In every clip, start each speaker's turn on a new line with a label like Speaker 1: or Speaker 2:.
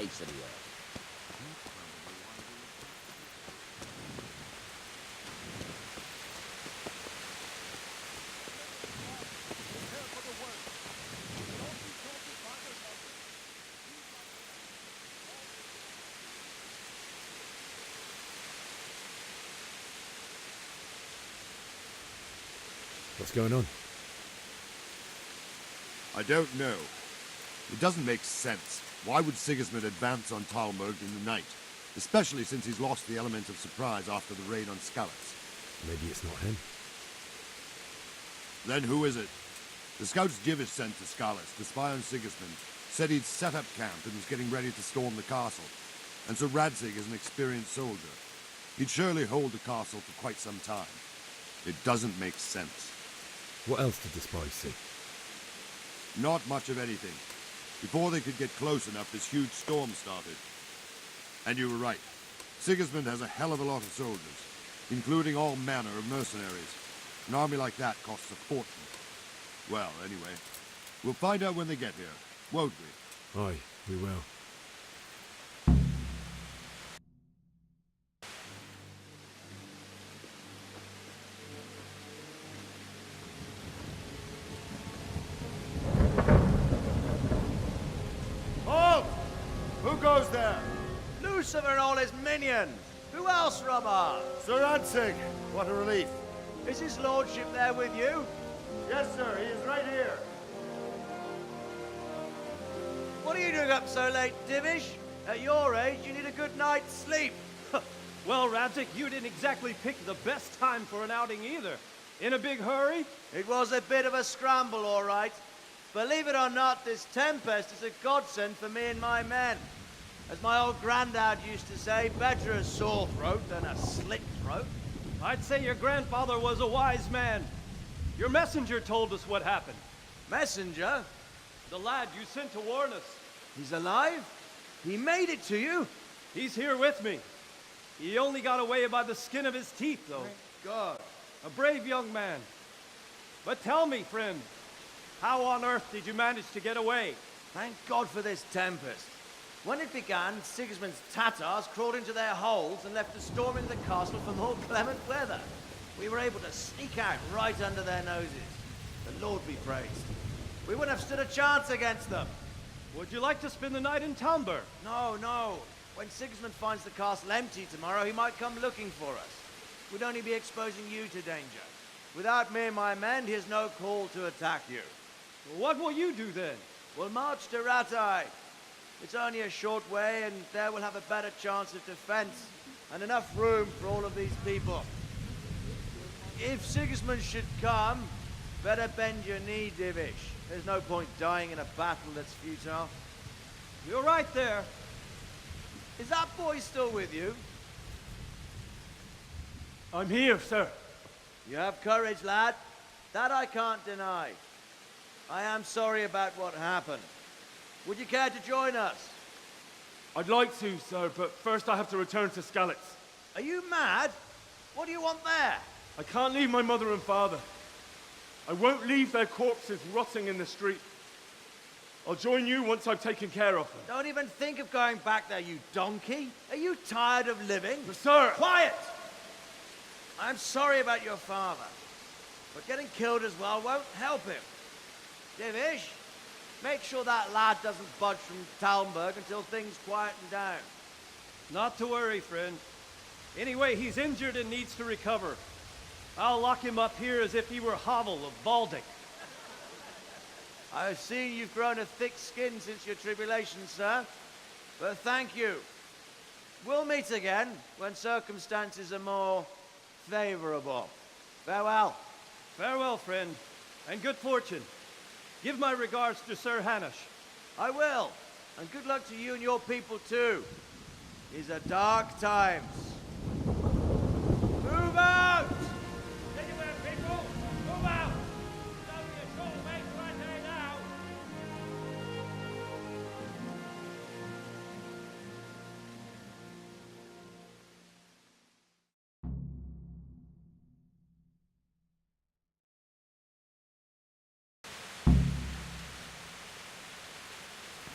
Speaker 1: face of the earth.
Speaker 2: What's going on?
Speaker 3: I don't know. It doesn't make sense. Why would Sigismund advance on Talmberg in the night? Especially since he's lost the element of surprise after the raid on Skalitz.
Speaker 2: Maybe it's not him.
Speaker 3: Then who is it? The scouts Jivish sent to Skalitz to spy on Sigismund said he'd set up camp and was getting ready to storm the castle. And so Radzig is an experienced soldier. He'd surely hold the castle for quite some time. It doesn't make sense.
Speaker 2: What else did the spies see?
Speaker 3: Not much of anything. Before they could get close enough, this huge storm started. And you were right. Sigismund has a hell of a lot of soldiers, including all manner of mercenaries. An army like that costs a fortune. Well, anyway, we'll find out when they get here, won't we?
Speaker 2: Aye, we will.
Speaker 3: Who goes there?
Speaker 4: Lucifer and all his minions! Who else, Robert?
Speaker 3: Sir Radzig! What a relief.
Speaker 4: Is his lordship there with you?
Speaker 3: Yes, sir. He is right here.
Speaker 4: What are you doing up so late, Divish? At your age, you need a good night's sleep.
Speaker 5: Well, Radzig, you didn't exactly pick the best time for an outing either. In a big hurry?
Speaker 4: It was a bit of a scramble, all right. Believe it or not, this tempest is a godsend for me and my men. As my old granddad used to say, better a sore throat than a slit throat.
Speaker 5: I'd say your grandfather was a wise man. Your messenger told us what happened.
Speaker 4: Messenger?
Speaker 5: The lad you sent to warn us.
Speaker 4: He's alive? He made it to you?
Speaker 5: He's here with me. He only got away by the skin of his teeth, though.
Speaker 4: Thank God.
Speaker 5: A brave young man. But tell me, friend, how on earth did you manage to get away?
Speaker 4: Thank God for this tempest. When it began, Sigismund's Tatars crawled into their holes and left us storming the castle for more clement weather. We were able to sneak out right under their noses. The Lord be praised. We wouldn't have stood a chance against them.
Speaker 5: Would you like to spend the night in Talmberg?
Speaker 4: No, no. When Sigismund finds the castle empty tomorrow, he might come looking for us. We'd only be exposing you to danger. Without me and my men, he has no call to attack you.
Speaker 5: What will you do then?
Speaker 4: We'll march to Ratai. It's only a short way, and there we'll have a better chance of defense, and enough room for all of these people. If Sigismund should come, better bend your knee, Divish. There's no point dying in a battle that's futile.
Speaker 5: You're right there.
Speaker 4: Is that boy still with you?
Speaker 5: I'm here, sir.
Speaker 4: You have courage, lad. That I can't deny. I am sorry about what happened. Would you care to join us?
Speaker 5: I'd like to, sir, but first I have to return to Skalitz.
Speaker 4: Are you mad? What do you want there?
Speaker 5: I can't leave my mother and father. I won't leave their corpses rotting in the street. I'll join you once I've taken care of them.
Speaker 4: Don't even think of going back there, you donkey. Are you tired of living?
Speaker 5: But sir!
Speaker 4: Quiet! I'm sorry about your father, but getting killed as well won't help him. Divish, make sure that lad doesn't budge from Talmberg until things quieten down.
Speaker 5: Not to worry, friend. Anyway, he's injured and needs to recover. I'll lock him up here as if he were Havel of Baldic.
Speaker 4: I've seen you've grown a thick skin since your tribulation, sir. But thank you. We'll meet again when circumstances are more favorable. Farewell.
Speaker 5: Farewell, friend, and good fortune. Give my regards to Sir Hanush.
Speaker 4: I will. And good luck to you and your people, too. These are dark times. Move out!
Speaker 5: Anywhere, people! Move out! It's only a short way right there now!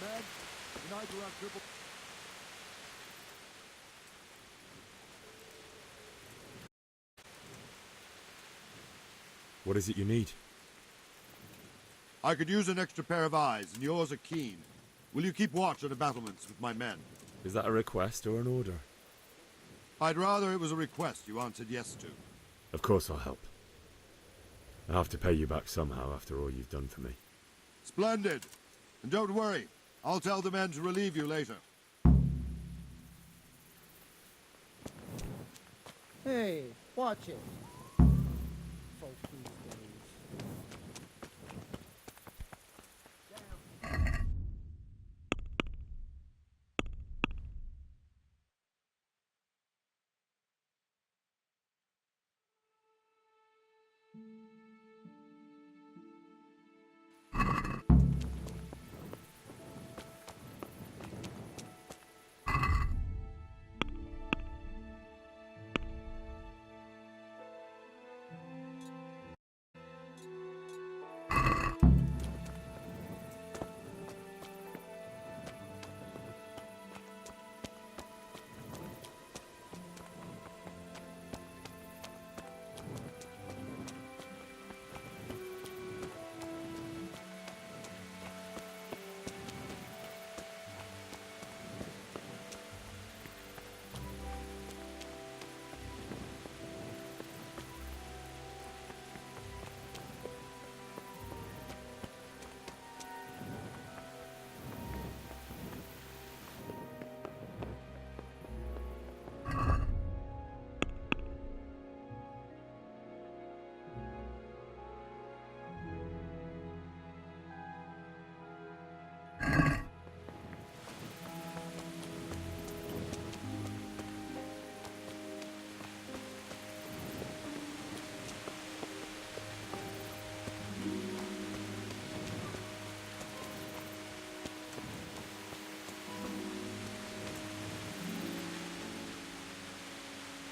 Speaker 3: Man, tonight we're on triple...
Speaker 2: What is it you need?
Speaker 3: I could use an extra pair of eyes, and yours are keen. Will you keep watch on the battlements with my men?
Speaker 2: Is that a request or an order?
Speaker 3: I'd rather it was a request you answered yes to.
Speaker 2: Of course I'll help. I have to pay you back somehow after all you've done for me.
Speaker 3: Splendid! And don't worry, I'll tell the men to relieve you later.
Speaker 1: Hey, watch it. Folk these days.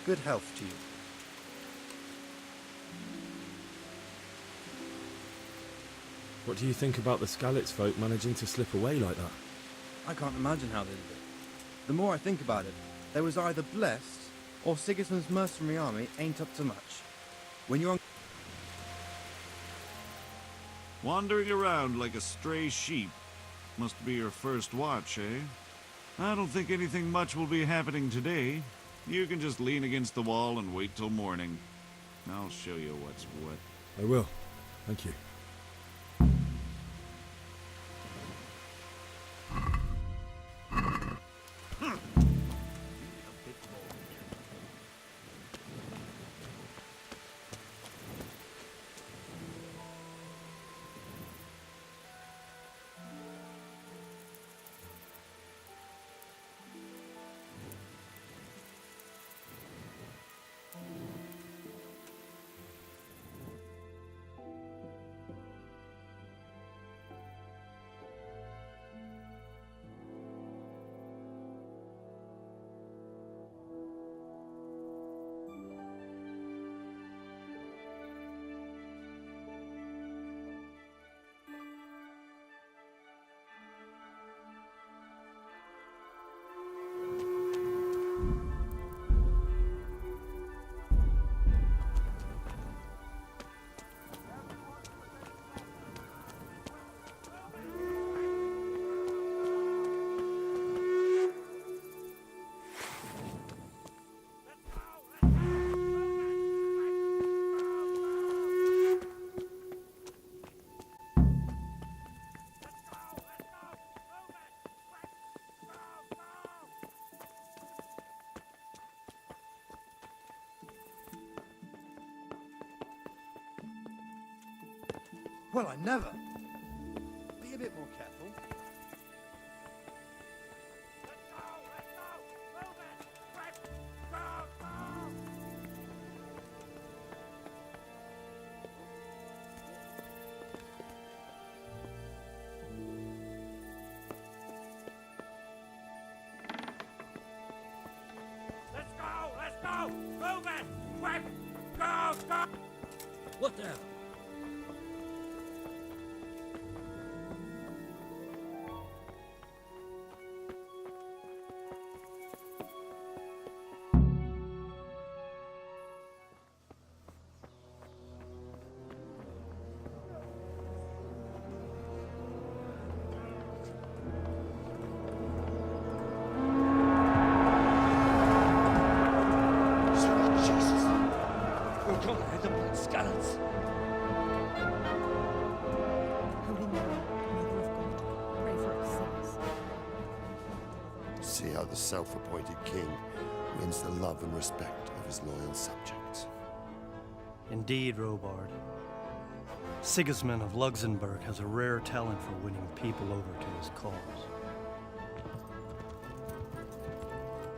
Speaker 1: Good health to you.
Speaker 2: What do you think about the Skalitz folk managing to slip away like that?
Speaker 6: I can't imagine how they did it. The more I think about it, they was either blessed, or Sigismund's mercenary army ain't up to much. When you're on...
Speaker 7: Wandering around like a stray sheep. Must be your first watch, eh? I don't think anything much will be happening today. You can just lean against the wall and wait till morning. I'll show you what's what.
Speaker 2: I will. Thank you.
Speaker 6: Well, I never. Be a bit more careful.
Speaker 8: Let's go! Move it! Quick! Go!
Speaker 6: What the hell?
Speaker 3: see how the self-appointed king wins the love and respect of his loyal subjects.
Speaker 9: Indeed, Robard. Sigismund of Luxembourg has a rare talent for winning people over to his cause.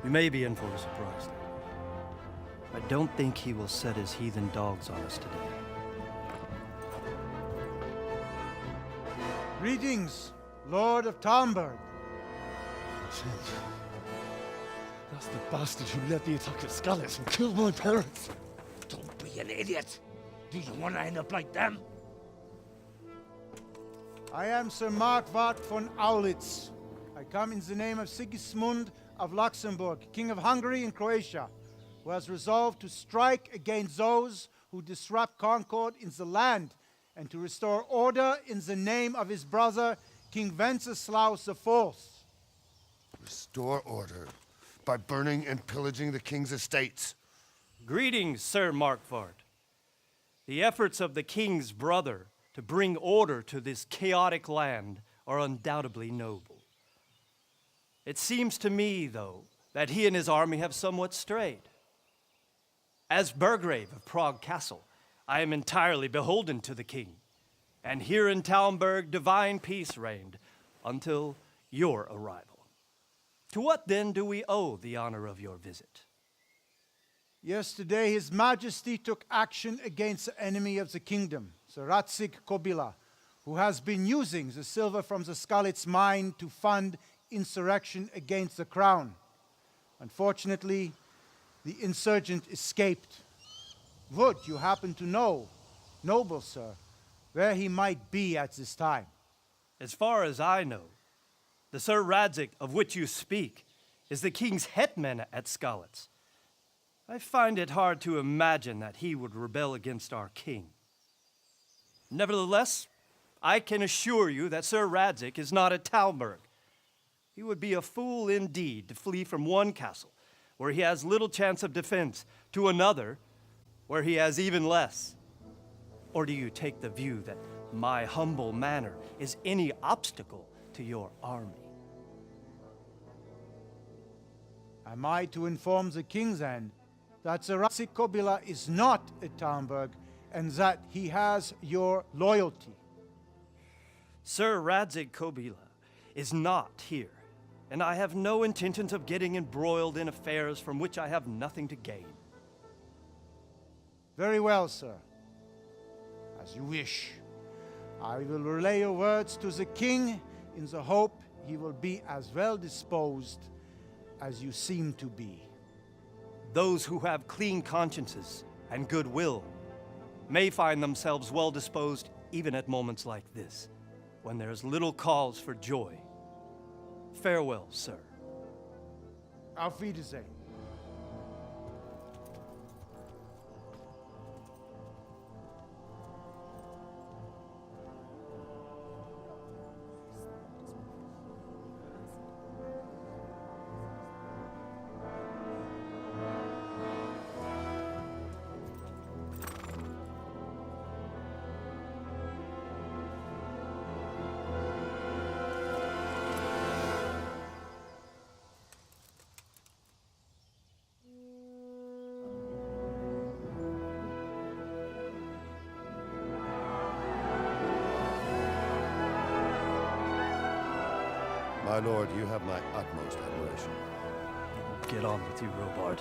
Speaker 9: We may be in for a surprise, though. I don't think he will set his heathen dogs on us today.
Speaker 10: Greetings, Lord of Talmberg.
Speaker 5: That's the bastard who led the attack at Skalitz and killed my parents.
Speaker 8: Don't be an idiot. Do you want to end up like them?
Speaker 10: I am Sir Markwart von Aulitz. I come in the name of Sigismund of Luxembourg, King of Hungary and Croatia, who has resolved to strike against those who disrupt concord in the land and to restore order in the name of his brother, King Wenceslaus IV.
Speaker 3: Restore order by burning and pillaging the king's estates.
Speaker 9: Greetings, Sir Markwart. The efforts of the king's brother to bring order to this chaotic land are undoubtedly noble. It seems to me, though, that he and his army have somewhat strayed. As Burgrave of Prague Castle, I am entirely beholden to the king, and here in Talmberg divine peace reigned until your arrival. To what then do we owe the honor of your visit?
Speaker 10: Yesterday, His Majesty took action against the enemy of the kingdom, Sir Radzig Kobyla, who has been using the silver from the Skalitz mine to fund insurrection against the crown. Unfortunately, the insurgent escaped. Would you happen to know, noble sir, where he might be at this time?
Speaker 9: As far as I know, the Sir Radzig of which you speak is the king's hetman at Skalitz. I find it hard to imagine that he would rebel against our king. Nevertheless, I can assure you that Sir Radzig is not at Talmberg. He would be a fool indeed to flee from one castle, where he has little chance of defense, to another, where he has even less. Or do you take the view that my humble manner is any obstacle to your army?
Speaker 10: Am I to inform the king then that Sir Radzig Kobyla is not at Talmberg and that he has your loyalty?
Speaker 9: Sir Radzig Kobyla is not here, and I have no intentions of getting embroiled in affairs from which I have nothing to gain.
Speaker 10: Very well, sir. As you wish. I will relay your words to the king in the hope he will be as well disposed as you seem to be.
Speaker 9: Those who have clean consciences and goodwill may find themselves well disposed even at moments like this, when there is little cause for joy. Farewell, sir.
Speaker 10: Auf Wiedersehen.
Speaker 3: My lord, you have my utmost admiration.
Speaker 9: Get on with you, Robard.